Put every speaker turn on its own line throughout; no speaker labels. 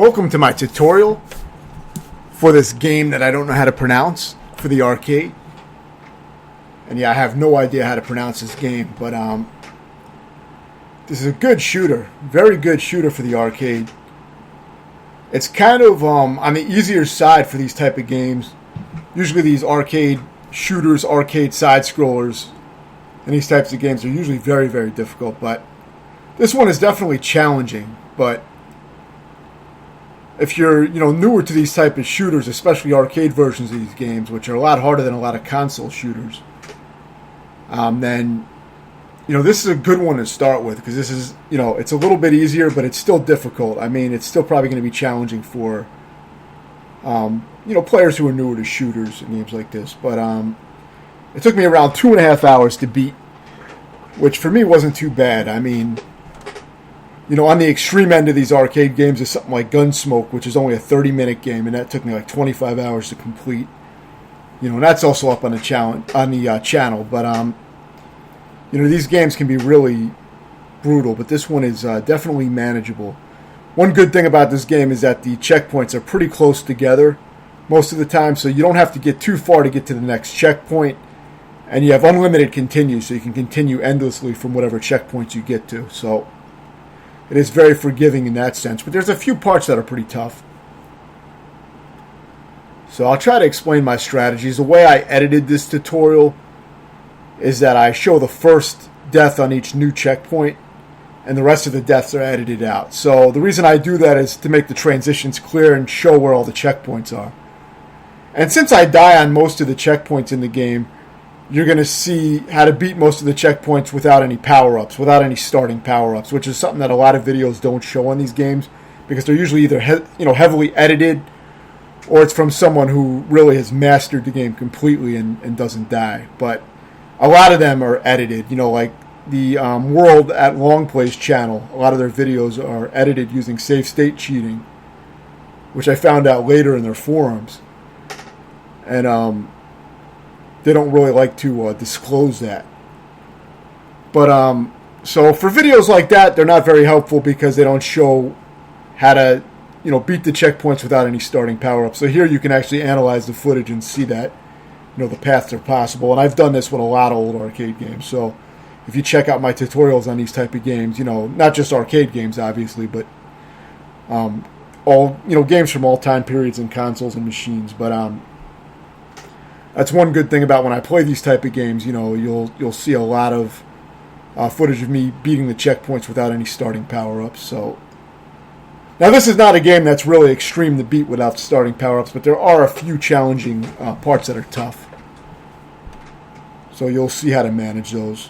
Welcome to my tutorial for this game that I don't know how to pronounce for the arcade. And yeah, I have no idea how to pronounce this game, but this is a good shooter, very good shooter for the arcade. It's kind of on the easier side for these type of games. Usually these arcade shooters, arcade side-scrollers, and these types of games are usually very, very difficult, but this one is definitely challenging. But if you're newer to these type of shooters, especially arcade versions of these games, which are a lot harder than a lot of console shooters, then this is a good one to start with, because this is it's a little bit easier, but it's still difficult. I mean, it's still probably going to be challenging for players who are newer to shooters and games like this. But it took me around 2.5 hours to beat, which for me wasn't too bad. I mean, on the extreme end of these arcade games is something like Gunsmoke, which is only a 30-minute game, and that took me like 25 hours to complete. And that's also up on the channel. But these games can be really brutal, but this one is definitely manageable. One good thing about this game is that the checkpoints are pretty close together most of the time, so you don't have to get too far to get to the next checkpoint, and you have unlimited continue, so you can continue endlessly from whatever checkpoints you get to. So it is very forgiving in that sense, but there's a few parts that are pretty tough. So I'll try to explain my strategies. The way I edited this tutorial is that I show the first death on each new checkpoint, and the rest of the deaths are edited out. So the reason I do that is to make the transitions clear and show where all the checkpoints are. And since I die on most of the checkpoints in the game, you're going to see how to beat most of the checkpoints without any power-ups, without any starting power-ups, which is something that a lot of videos don't show on these games, because they're usually either heavily edited, or it's from someone who really has mastered the game completely and doesn't die. But a lot of them are edited, like the World at Longplay's channel. A lot of their videos are edited using safe state cheating, which I found out later in their forums. And they don't really like to disclose that. But so for videos like that, they're not very helpful, because they don't show how to beat the checkpoints without any starting power-ups. So here you can actually analyze the footage and see that the paths are possible. And I've done this with a lot of old arcade games. So if you check out my tutorials on these type of games, not just arcade games obviously, but all games from all time periods and consoles and machines. But that's one good thing about when I play these type of games. You'll see a lot of footage of me beating the checkpoints without any starting power-ups. So now this is not a game that's really extreme to beat without starting power-ups, but there are a few challenging parts that are tough. So you'll see how to manage those.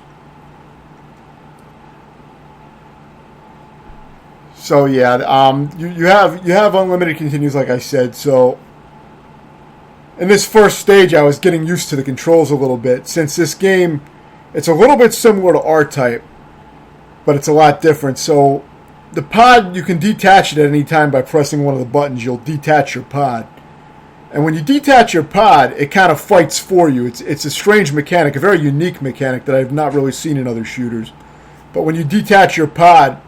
So yeah, you have unlimited continues, like I said. So in this first stage, I was getting used to the controls a little bit. Since this game, it's a little bit similar to R-Type, but it's a lot different. So the pod, you can detach it at any time by pressing one of the buttons. You'll detach your pod. And when you detach your pod, it kind of fights for you. It's a strange mechanic, a very unique mechanic that I've not really seen in other shooters. But when you detach your pod,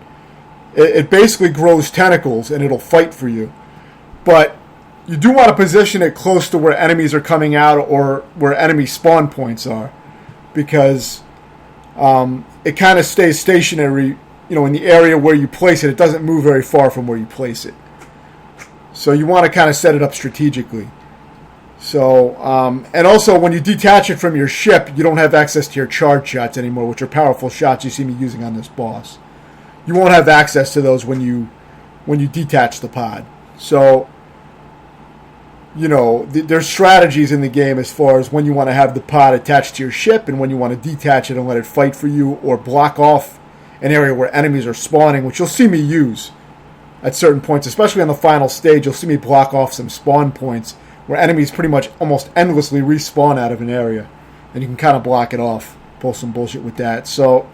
it basically grows tentacles, and it'll fight for you. But you do want to position it close to where enemies are coming out, or where enemy spawn points are, because it kind of stays stationary, in the area where you place it. It doesn't move very far from where you place it. So you want to kind of set it up strategically. So, and also when you detach it from your ship, you don't have access to your charge shots anymore, which are powerful shots you see me using on this boss. You won't have access to those when you detach the pod. So there's strategies in the game as far as when you want to have the pod attached to your ship, and when you want to detach it and let it fight for you, or block off an area where enemies are spawning, which you'll see me use at certain points, especially on the final stage. You'll see me block off some spawn points where enemies pretty much almost endlessly respawn out of an area, and you can kind of block it off, pull some bullshit with that. So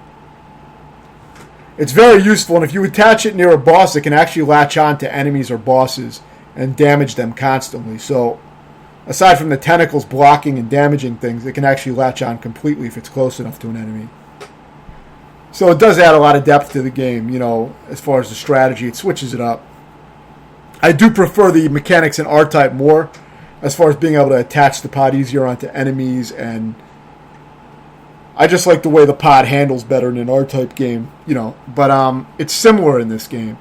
it's very useful, and if you attach it near a boss, it can actually latch on to enemies or bosses and damage them constantly. So aside from the tentacles blocking and damaging things, it can actually latch on completely if it's close enough to an enemy. So it does add a lot of depth to the game, as far as the strategy. It switches it up. I do prefer the mechanics in R-Type more, as far as being able to attach the pod easier onto enemies, and I just like the way the pod handles better in an R-Type game, but it's similar in this game.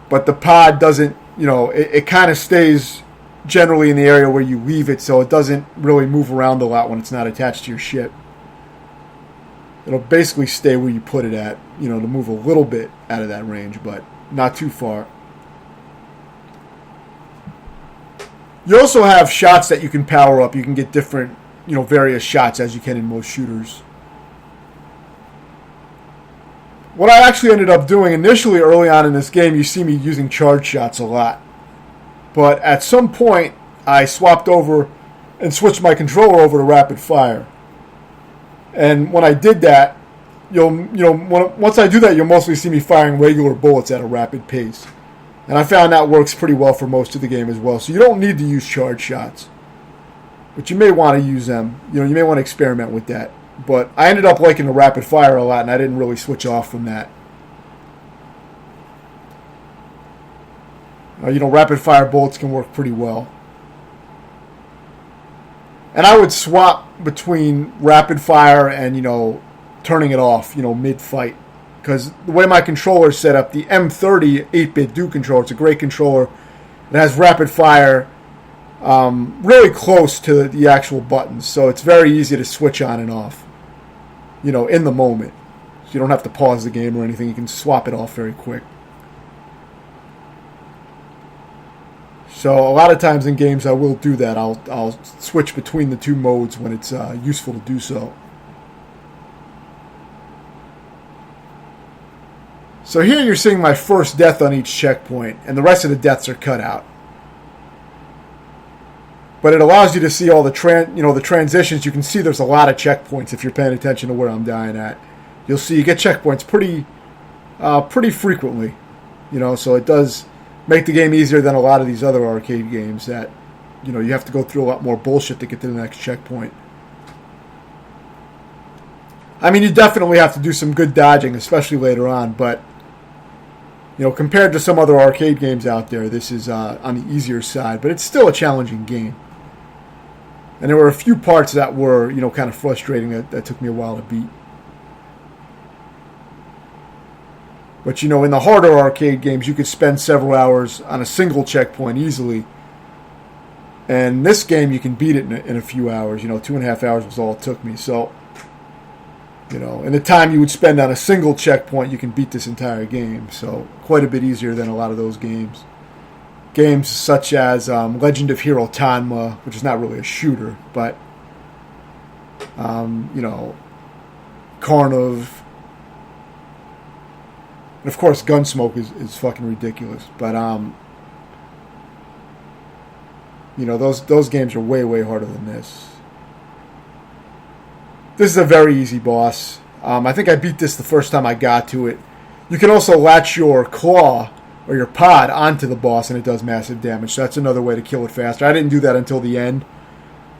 But the pod doesn't, it kind of stays generally in the area where you leave it, so it doesn't really move around a lot when it's not attached to your ship. It'll basically stay where you put it at, to move a little bit out of that range, but not too far. You also have shots that you can power up. You can get different, various shots as you can in most shooters. What I actually ended up doing initially early on in this game, you see me using charge shots a lot. But at some point, I swapped over and switched my controller over to rapid fire. And when I did that, once I do that, you'll mostly see me firing regular bullets at a rapid pace. And I found that works pretty well for most of the game as well. So you don't need to use charge shots. But you may want to use them. You may want to experiment with that. But I ended up liking the rapid fire a lot, and I didn't really switch off from that. Rapid fire bullets can work pretty well. And I would swap between rapid fire and, turning it off, mid-fight. Because the way my controller is set up, the M30 8-bit Duke controller, it's a great controller. It has rapid fire really close to the actual buttons. So it's very easy to switch on and off, in the moment. So you don't have to pause the game or anything. You can swap it off very quick. So a lot of times in games I will do that. I'll switch between the two modes when it's useful to do so. So here you're seeing my first death on each checkpoint, and the rest of the deaths are cut out. But it allows you to see all the transitions. You can see there's a lot of checkpoints if you're paying attention to where I'm dying at. You'll see you get checkpoints pretty frequently, so it does make the game easier than a lot of these other arcade games that, you have to go through a lot more bullshit to get to the next checkpoint. I mean, you definitely have to do some good dodging, especially later on, but, compared to some other arcade games out there, this is on the easier side, but it's still a challenging game. And there were a few parts that were, kind of frustrating that took me a while to beat. But, in the harder arcade games, you could spend several hours on a single checkpoint easily. And this game, you can beat it in a few hours. 2.5 hours was all it took me. So, in the time you would spend on a single checkpoint, you can beat this entire game. So, quite a bit easier than a lot of those games. Games such as Legend of Hero Tanma, which is not really a shooter, but, Carnov. And of course, Gunsmoke is fucking ridiculous. But, those games are way, way harder than this. This is a very easy boss. I think I beat this the first time I got to it. You can also latch your claw or your pod onto the boss, and it does massive damage. So that's another way to kill it faster. I didn't do that until the end.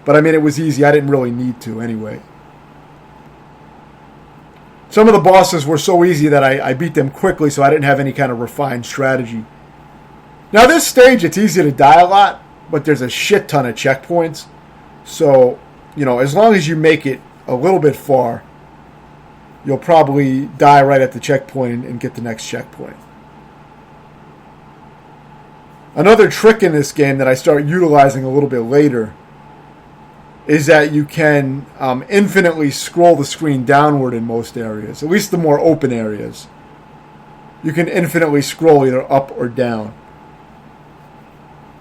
But, it was easy. I didn't really need to anyway. Some of the bosses were so easy that I beat them quickly, so I didn't have any kind of refined strategy. Now, this stage, it's easy to die a lot, but there's a shit ton of checkpoints. So, as long as you make it a little bit far, you'll probably die right at the checkpoint and get the next checkpoint. Another trick in this game that I start utilizing a little bit later is that you can infinitely scroll the screen downward in most areas, at least the more open areas. You can infinitely scroll either up or down.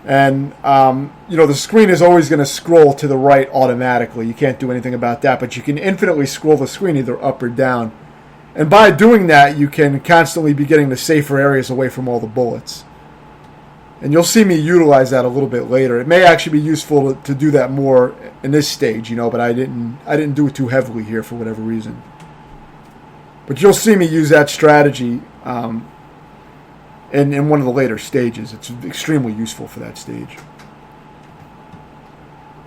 And, the screen is always going to scroll to the right automatically. You can't do anything about that, but you can infinitely scroll the screen either up or down. And by doing that, you can constantly be getting the safer areas away from all the bullets. And you'll see me utilize that a little bit later. It may actually be useful to do that more in this stage, but I didn't do it too heavily here for whatever reason. But you'll see me use that strategy in one of the later stages. It's extremely useful for that stage.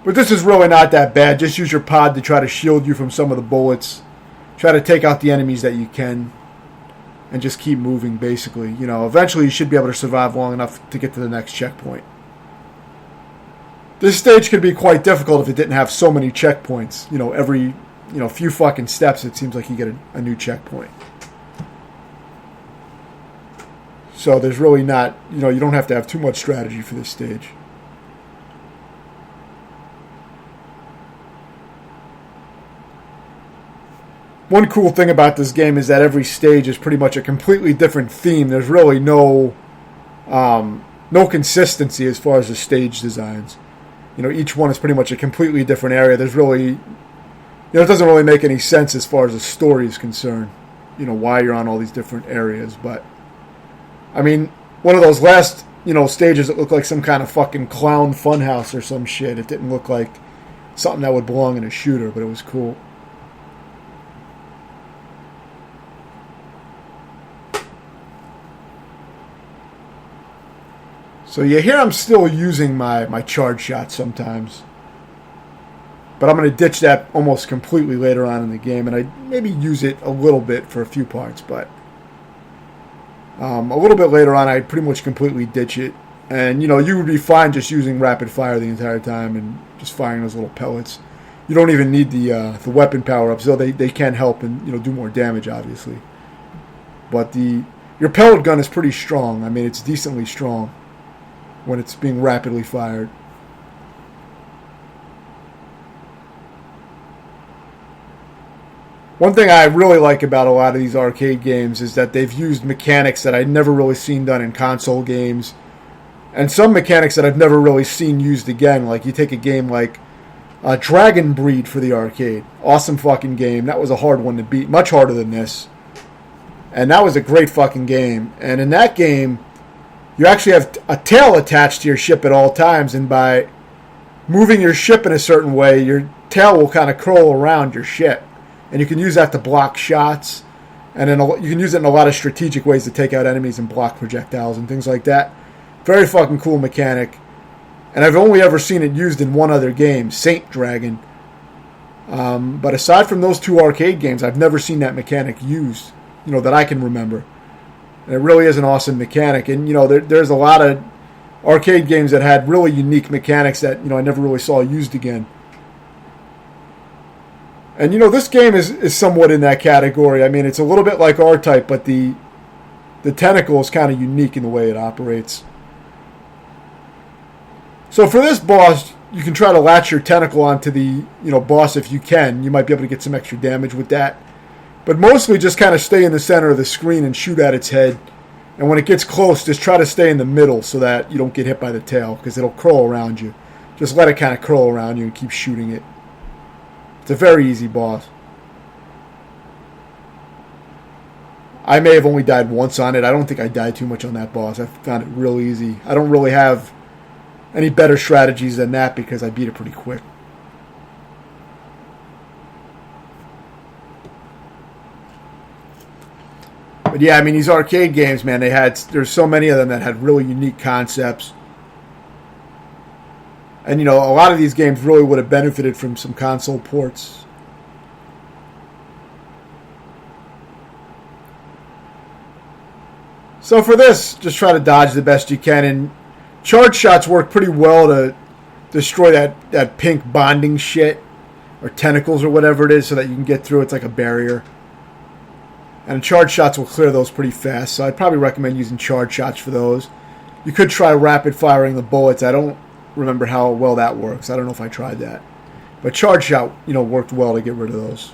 But this is really not that bad. Just use your pod to try to shield you from some of the bullets. Try to take out the enemies that you can. and just keep moving, basically. You know, eventually you should be able to survive long enough to get to the next checkpoint. This stage could be quite difficult if it didn't have so many checkpoints. You know, every few fucking steps it seems like you get a new checkpoint. So there's really not, you don't have to have too much strategy for this stage. One cool thing about this game is that every stage is pretty much a completely different theme. There's really no consistency as far as the stage designs. Each one is pretty much a completely different area. There's really, it doesn't really make any sense as far as the story is concerned. Why you're on all these different areas. But, I mean, one of those last, stages that looked like some kind of fucking clown funhouse or some shit. It didn't look like something that would belong in a shooter, but it was cool. So you hear I'm still using my charge shot sometimes. But I'm going to ditch that almost completely later on in the game. And I maybe use it a little bit for a few parts. But a little bit later on, I pretty much completely ditch it. And, you would be fine just using rapid fire the entire time and just firing those little pellets. You don't even need the weapon power-ups, though they can help and, do more damage, obviously. But your pellet gun is pretty strong. I mean, it's decently strong when it's being rapidly fired. One thing I really like about a lot of these arcade games is that they've used mechanics that I'd never really seen done in console games, and some mechanics that I've never really seen used again. Like, you take a game like Dragon Breed for the arcade. Awesome fucking game. That was a hard one to beat. Much harder than this. And that was a great fucking game. And in that game, you actually have a tail attached to your ship at all times, and by moving your ship in a certain way, your tail will kind of curl around your ship. And you can use that to block shots, and you can use it in a lot of strategic ways to take out enemies and block projectiles and things like that. Very fucking cool mechanic. And I've only ever seen it used in one other game, Saint Dragon. But aside from those two arcade games, I've never seen that mechanic used, that I can remember. And it really is an awesome mechanic. And, there's a lot of arcade games that had really unique mechanics that, I never really saw used again. And, this game is somewhat in that category. I mean, it's a little bit like R-Type, but the tentacle is kind of unique in the way it operates. So for this boss, you can try to latch your tentacle onto the, boss if you can. You might be able to get some extra damage with that. But mostly just kind of stay in the center of the screen and shoot at its head. And when it gets close, just try to stay in the middle so that you don't get hit by the tail, because it'll curl around you. Just let it kind of curl around you and keep shooting it. It's a very easy boss. I may have only died once on it. I don't think I died too much on that boss. I found it real easy. I don't really have any better strategies than that because I beat it pretty quick. But yeah, I mean, these arcade games, man, there's so many of them that had really unique concepts. And, a lot of these games really would have benefited from some console ports. So for this, just try to dodge the best you can. And charge shots work pretty well to destroy that pink bonding shit, or tentacles or whatever it is, so that you can get through. It's like a barrier. And charge shots will clear those pretty fast, so I'd probably recommend using charge shots for those. You could try rapid firing the bullets. I don't remember how well that works. I don't know if I tried that. But charge shot, worked well to get rid of those.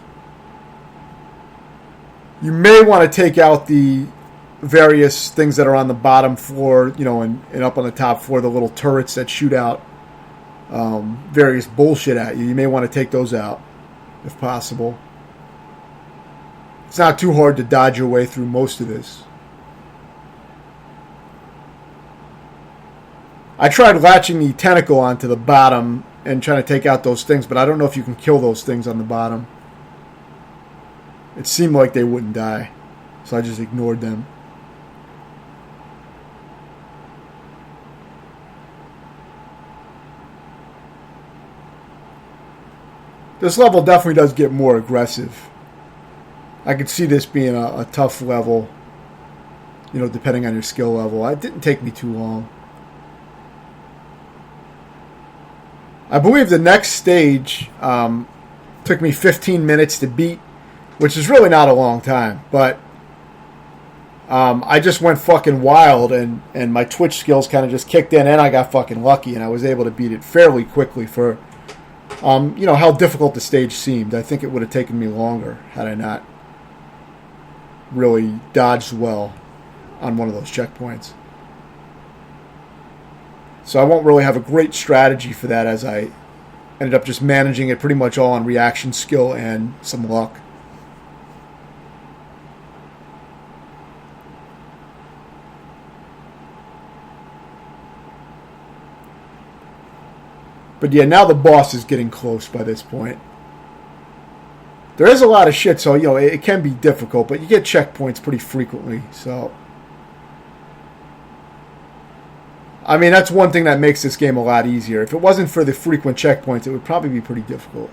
You may want to take out the various things that are on the bottom floor, and up on the top floor, the little turrets that shoot out various bullshit at you. You may want to take those out, if possible. It's not too hard to dodge your way through most of this. I tried latching the tentacle onto the bottom and trying to take out those things, but I don't know if you can kill those things on the bottom. It seemed like they wouldn't die, so I just ignored them. This level definitely does get more aggressive. I could see this being a tough level depending on your skill level. It didn't take me too long. I believe the next stage took me 15 minutes to beat, which is really not a long time, but I just went fucking wild, and my Twitch skills kind of just kicked in, and I got fucking lucky, and I was able to beat it fairly quickly for, how difficult the stage seemed. I think it would have taken me longer had I not really dodged well on one of those checkpoints. So I won't really have a great strategy for that, as I ended up just managing it pretty much all on reaction skill and some luck. But yeah, now the boss is getting close by this point. There is a lot of shit, so, it can be difficult, but you get checkpoints pretty frequently, so. I mean, that's one thing that makes this game a lot easier. If it wasn't for the frequent checkpoints, it would probably be pretty difficult.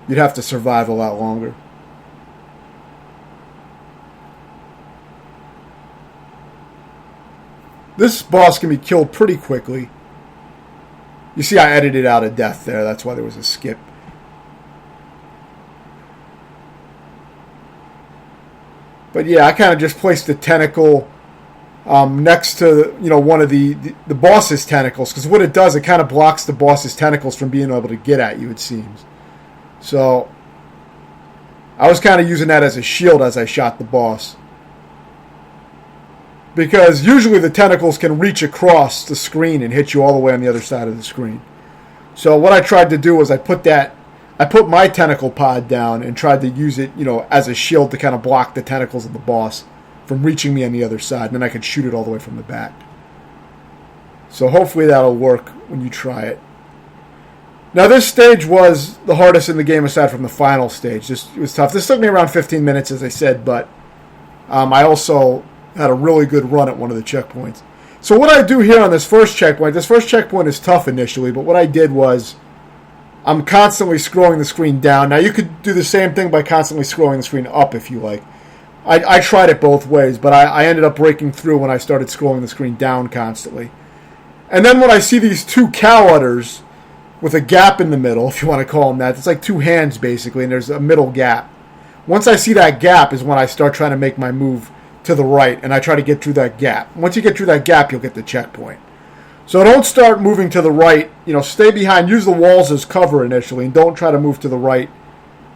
You'd have to survive a lot longer. This boss can be killed pretty quickly. You see, I edited out a death there. That's why there was a skip. But yeah, I kind of just placed the tentacle next to, one of the boss's tentacles. Because what it does, it kind of blocks the boss's tentacles from being able to get at you, it seems. So, I was kind of using that as a shield as I shot the boss. Because usually the tentacles can reach across the screen and hit you all the way on the other side of the screen. So what I tried to do was I put my tentacle pod down and tried to use it, as a shield to kind of block the tentacles of the boss from reaching me on the other side. And then I could shoot it all the way from the back. So hopefully that'll work when you try it. Now this stage was the hardest in the game aside from the final stage. It was tough. This took me around 15 minutes, as I said, but I also had a really good run at one of the checkpoints. So what I do here on this first checkpoint is tough initially, but what I did was I'm constantly scrolling the screen down. Now you could do the same thing by constantly scrolling the screen up if you like. I tried it both ways, but I ended up breaking through when I started scrolling the screen down constantly. And then when I see these two cow udders with a gap in the middle, if you want to call them that, it's like two hands basically, and there's a middle gap. Once I see that gap is when I start trying to make my move to the right, and I try to get through that gap. Once you get through that gap, you'll get the checkpoint. So don't start moving to the right. Stay behind. Use the walls as cover initially, and don't try to move to the right.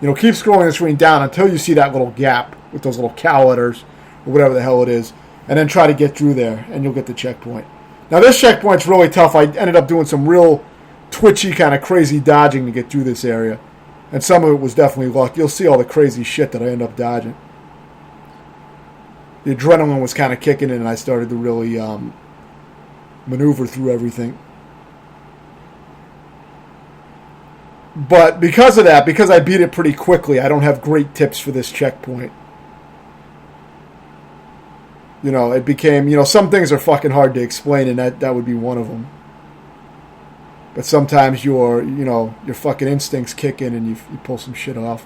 Keep scrolling the screen down until you see that little gap with those little cow udders, or whatever the hell it is, and then try to get through there, and you'll get the checkpoint. Now this checkpoint's really tough. I ended up doing some real twitchy, kind of crazy dodging to get through this area, and some of it was definitely luck. You'll see all the crazy shit that I end up dodging. The adrenaline was kind of kicking in, and I started to really maneuver through everything. But because of that, because I beat it pretty quickly, I don't have great tips for this checkpoint. It became, some things are fucking hard to explain, and that would be one of them. But sometimes your fucking instincts kick in and you pull some shit off.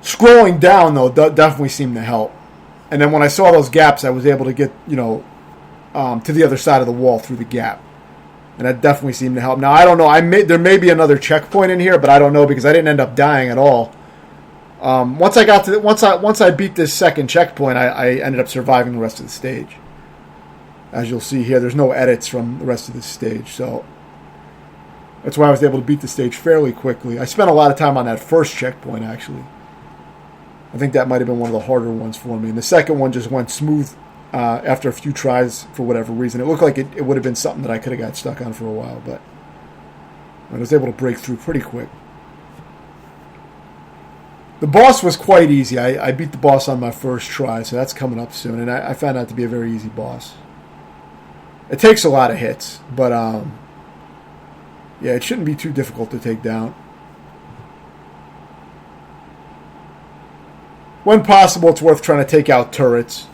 Scrolling down, though, definitely seemed to help. And then when I saw those gaps, I was able to get, to the other side of the wall through the gap. And that definitely seemed to help. Now, I don't know. There may be another checkpoint in here, but I don't know because I didn't end up dying at all. Once I beat this second checkpoint, I ended up surviving the rest of the stage. As you'll see here, there's no edits from the rest of this stage, so that's why I was able to beat the stage fairly quickly. I spent a lot of time on that first checkpoint, actually. I think that might have been one of the harder ones for me. And the second one just went smooth after a few tries for whatever reason. It looked like it would have been something that I could have got stuck on for a while, but I was able to break through pretty quick. The boss was quite easy. I beat the boss on my first try, so that's coming up soon. And I found that to be a very easy boss. It takes a lot of hits, but yeah, it shouldn't be too difficult to take down. When possible, it's worth trying to take out turrets,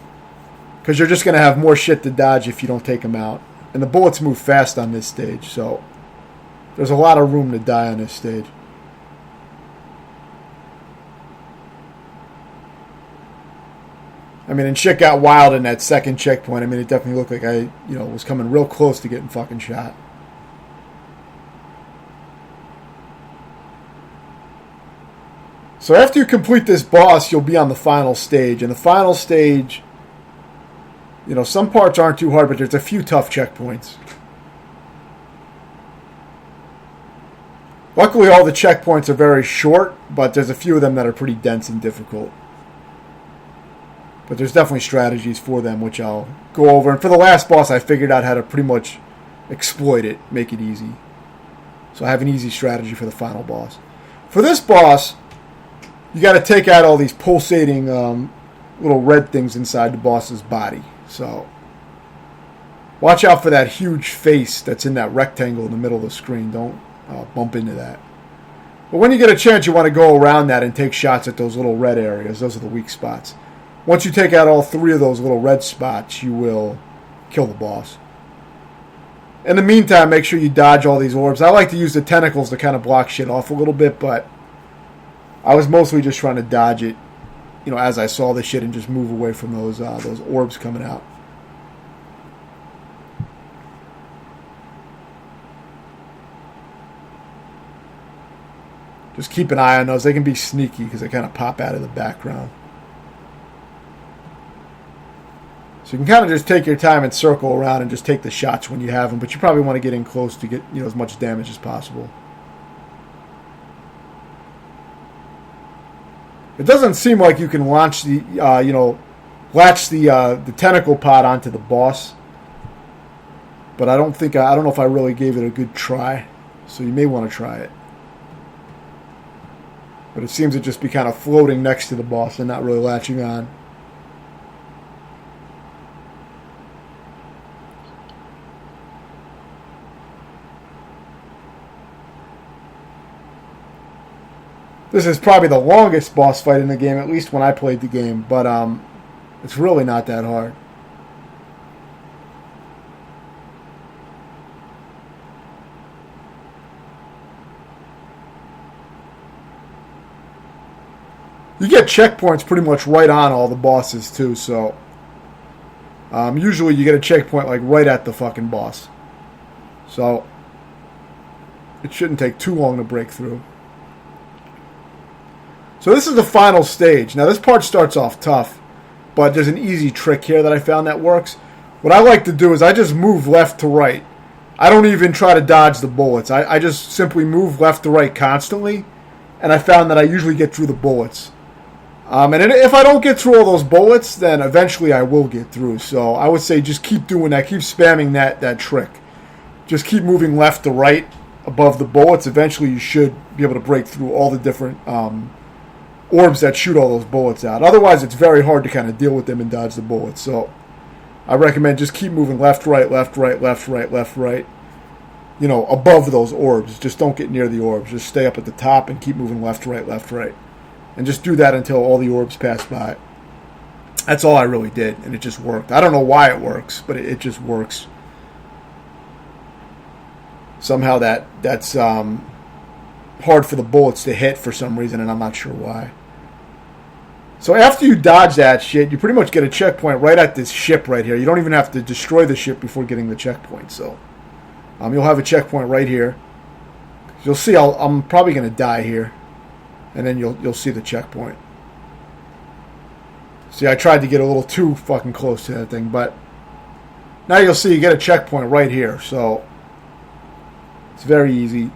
because you're just going to have more shit to dodge if you don't take them out. And the bullets move fast on this stage, so there's a lot of room to die on this stage. I mean, and shit got wild in that second checkpoint. I mean, it definitely looked like I, was coming real close to getting fucking shot. So after you complete this boss, you'll be on the final stage. And the final stage, some parts aren't too hard, but there's a few tough checkpoints. Luckily, all the checkpoints are very short, but there's a few of them that are pretty dense and difficult. But there's definitely strategies for them, which I'll go over. And for the last boss, I figured out how to pretty much exploit it, make it easy. So I have an easy strategy for the final boss. For this boss, you got to take out all these pulsating little red things inside the boss's body. So watch out for that huge face that's in that rectangle in the middle of the screen. Don't bump into that. But when you get a chance, you want to go around that and take shots at those little red areas. Those are the weak spots. Once you take out all three of those little red spots, you will kill the boss. In the meantime, make sure you dodge all these orbs. I like to use the tentacles to kind of block shit off a little bit, but I was mostly just trying to dodge it, as I saw the shit and just move away from those orbs coming out. Just keep an eye on those. They can be sneaky because they kind of pop out of the background. So you can kind of just take your time and circle around and just take the shots when you have them, but you probably want to get in close to get as much damage as possible. It doesn't seem like you can launch the latch the tentacle pod onto the boss, but I don't know if I really gave it a good try. So you may want to try it. But it seems to just be kind of floating next to the boss and not really latching on. This is probably the longest boss fight in the game, at least when I played the game, but it's really not that hard. You get checkpoints pretty much right on all the bosses too, so usually you get a checkpoint like right at the fucking boss. So it shouldn't take too long to break through. So this is the final stage. Now this part starts off tough, but there's an easy trick here that I found that works. What I like to do is I just move left to right. I don't even try to dodge the bullets. I just simply move left to right constantly, and I found that I usually get through the bullets. And if I don't get through all those bullets, then eventually I will get through. So I would say just keep doing that. Keep spamming that trick. Just keep moving left to right above the bullets. Eventually you should be able to break through all the different orbs that shoot all those bullets out. Otherwise, it's very hard to kind of deal with them and dodge the bullets. So I recommend just keep moving left, right, left, right, left, right, left, right. Above those orbs. Just don't get near the orbs. Just stay up at the top and keep moving left, right, left, right. And just do that until all the orbs pass by. That's all I really did, and it just worked. I don't know why it works, but it just works. Somehow that's hard for the bullets to hit for some reason, and I'm not sure why. So after you dodge that shit, you pretty much get a checkpoint right at this ship right here. You don't even have to destroy the ship before getting the checkpoint. So you'll have a checkpoint right here. You'll see I'm probably going to die here. And then you'll see the checkpoint. See, I tried to get a little too fucking close to that thing, but now you'll see you get a checkpoint right here. So it's very easy.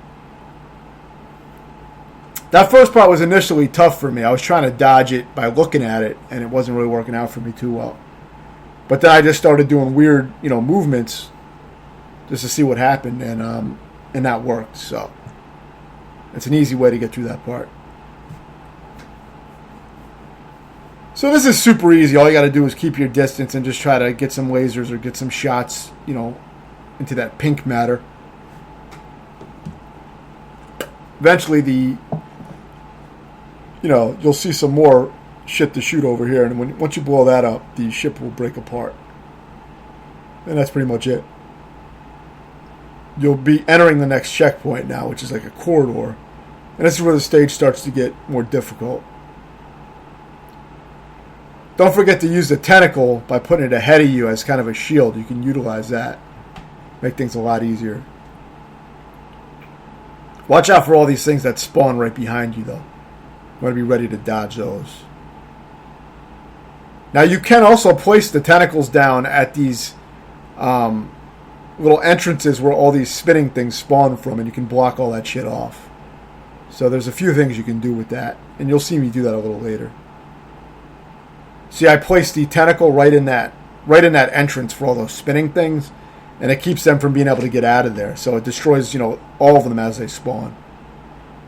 That first part was initially tough for me. I was trying to dodge it by looking at it, and it wasn't really working out for me too well. But then I just started doing weird, movements just to see what happened, and that worked. So it's an easy way to get through that part. So this is super easy. All you got to do is keep your distance and just try to get some lasers or get some shots, into that pink matter. Eventually you'll see some more shit to shoot over here, and once you blow that up, the ship will break apart. And that's pretty much it. You'll be entering the next checkpoint now, which is like a corridor. And this is where the stage starts to get more difficult. Don't forget to use the tentacle by putting it ahead of you as kind of a shield. You can utilize that. Make things a lot easier. Watch out for all these things that spawn right behind you, though. You want to be ready to dodge those. Now, you can also place the tentacles down at these little entrances where all these spinning things spawn from, and you can block all that shit off. So there's a few things you can do with that, and you'll see me do that a little later. See, I placed the tentacle right in that entrance for all those spinning things, and it keeps them from being able to get out of there. So it destroys, all of them as they spawn.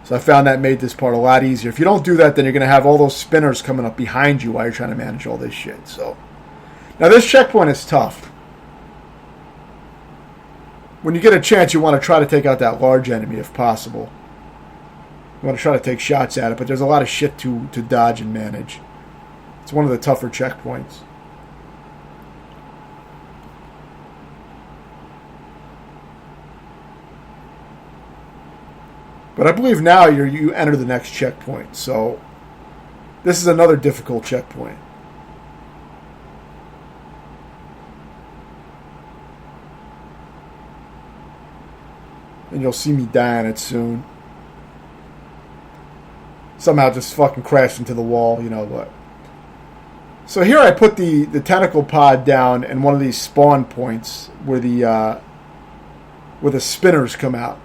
So I found that made this part a lot easier. If you don't do that, then you're going to have all those spinners coming up behind you while you're trying to manage all this shit. So now this checkpoint is tough. When you get a chance, you want to try to take out that large enemy if possible. You want to try to take shots at it, but there's a lot of shit to dodge and manage. It's one of the tougher checkpoints. But I believe now you enter the next checkpoint. So this is another difficult checkpoint. And you'll see me die on it soon. Somehow just fucking crashed into the wall, but. So here I put the tentacle pod down in one of these spawn points where the spinners come out.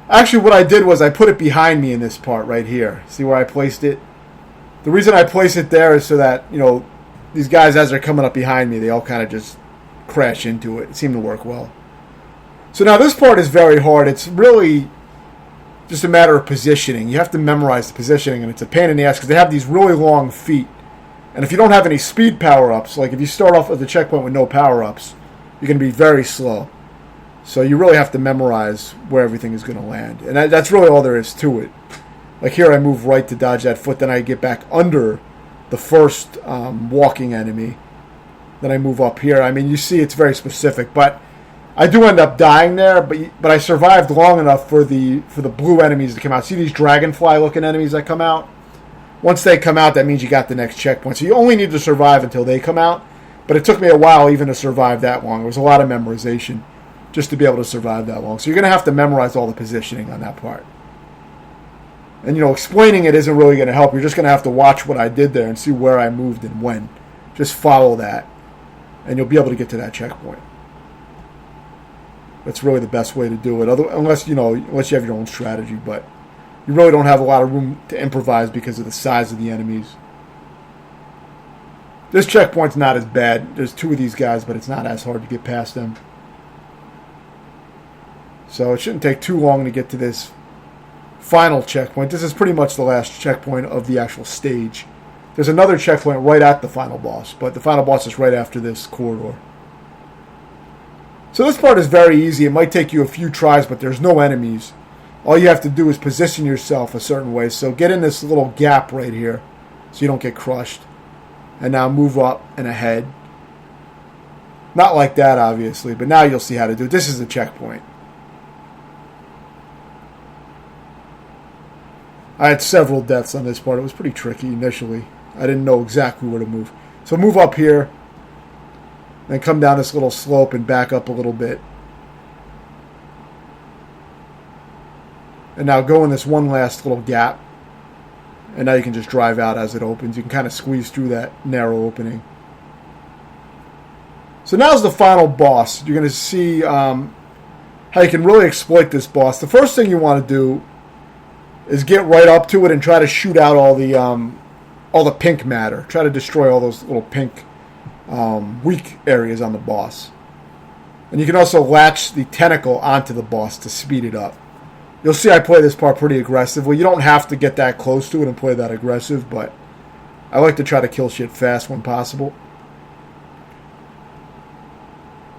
Actually, what I did was I put it behind me in this part right here. See where I placed it? The reason I place it there is so that, these guys, as they're coming up behind me, they all kind of just crash into it. It seemed to work well. So now this part is very hard. It's really just a matter of positioning. You have to memorize the positioning, and it's a pain in the ass because they have these really long feet. And if you don't have any speed power-ups, like if you start off at the checkpoint with no power-ups, you're going to be very slow. So you really have to memorize where everything is going to land. And that's really all there is to it. Like here I move right to dodge that foot, then I get back under the first walking enemy. Then I move up here. I mean, you see it's very specific, but I do end up dying there, but I survived long enough for the blue enemies to come out. See these dragonfly-looking enemies that come out? Once they come out, that means you got the next checkpoint. So you only need to survive until they come out, but it took me a while even to survive that long. It was a lot of memorization just to be able to survive that long. So you're going to have to memorize all the positioning on that part. And, explaining it isn't really going to help. You're just going to have to watch what I did there and see where I moved and when. Just follow that, and you'll be able to get to that checkpoint. That's really the best way to do it, unless you have your own strategy. But you really don't have a lot of room to improvise because of the size of the enemies. This checkpoint's not as bad. There's two of these guys, but it's not as hard to get past them. So it shouldn't take too long to get to this final checkpoint. This is pretty much the last checkpoint of the actual stage. There's another checkpoint right at the final boss, but the final boss is right after this corridor. So this part is very easy. It might take you a few tries, but there's no enemies. All you have to do is position yourself a certain way. So get in this little gap right here so you don't get crushed. And now move up and ahead. Not like that, obviously, but now you'll see how to do it. This is the checkpoint. I had several deaths on this part. It was pretty tricky initially. I didn't know exactly where to move. So move up here. Then come down this little slope and back up a little bit. And now go in this one last little gap. And now you can just drive out as it opens. You can kind of squeeze through that narrow opening. So now's the final boss. You're going to see how you can really exploit this boss. The first thing you want to do is get right up to it and try to shoot out all the pink matter. Try to destroy all those little pink weak areas on the boss. And you can also latch the tentacle onto the boss to speed it up. You'll see I play this part pretty aggressively. You don't have to get that close to it and play that aggressive, but I like to try to kill shit fast when possible.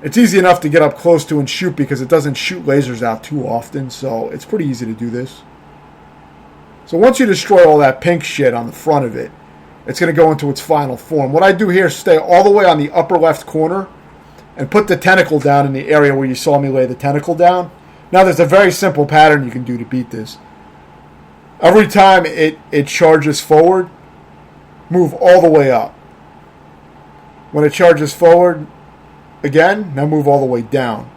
It's easy enough to get up close to and shoot because it doesn't shoot lasers out too often, so it's pretty easy to do this. So once you destroy all that pink shit on the front of it, it's going to go into its final form. What I do here is stay all the way on the upper left corner and put the tentacle down in the area where you saw me lay the tentacle down. Now there's a very simple pattern you can do to beat this. Every time it charges forward, move all the way up. When it charges forward, again, now move all the way down.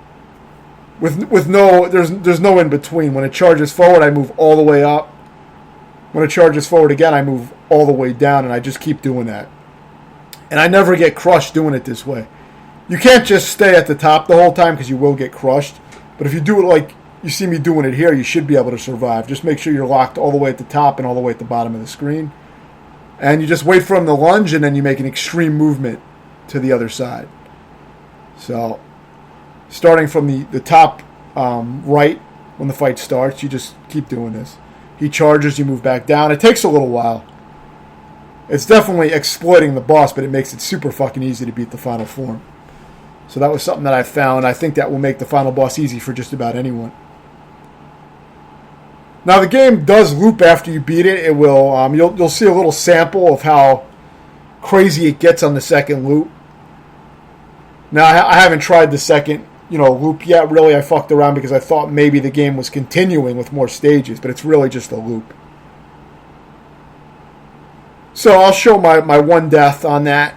With no, there's no in between. When it charges forward, I move all the way up. When it charges forward again, I move all the way down, and I just keep doing that. And I never get crushed doing it this way. You can't just stay at the top the whole time because you will get crushed. But if you do it like you see me doing it here, you should be able to survive. Just make sure you're locked all the way at the top and all the way at the bottom of the screen. And you just wait for him to lunge, and then you make an extreme movement to the other side. So, starting from the top right when the fight starts, you just keep doing this. He charges, you move back down. It takes a little while. It's definitely exploiting the boss, but it makes it super fucking easy to beat the final form. So that was something that I found. I think that will make the final boss easy for just about anyone. Now the game does loop after you beat it. It will. You'll see a little sample of how crazy it gets on the second loop. Now I haven't tried the second loop yet. Really, I fucked around because I thought maybe the game was continuing with more stages, but it's really just a loop. So I'll show my one death on that.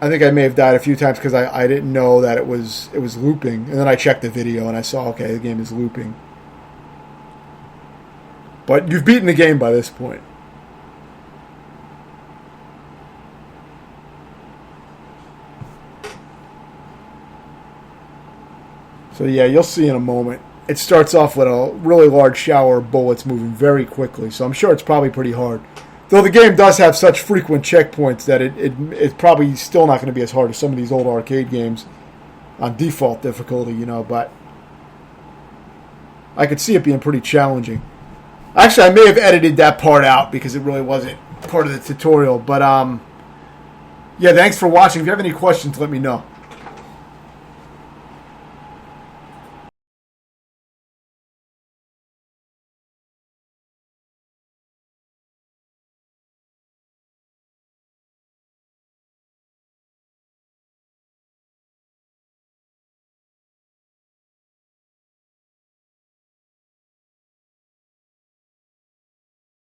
I think I may have died a few times because I didn't know that it was looping. And then I checked the video and I saw, okay, the game is looping. But you've beaten the game by this point. So yeah, you'll see in a moment. It starts off with a really large shower of bullets moving very quickly. So I'm sure it's probably pretty hard. Though the game does have such frequent checkpoints that it's probably still not going to be as hard as some of these old arcade games on default difficulty, but I could see it being pretty challenging. Actually, I may have edited that part out because it really wasn't part of the tutorial. But, yeah, thanks for watching. If you have any questions, let me know.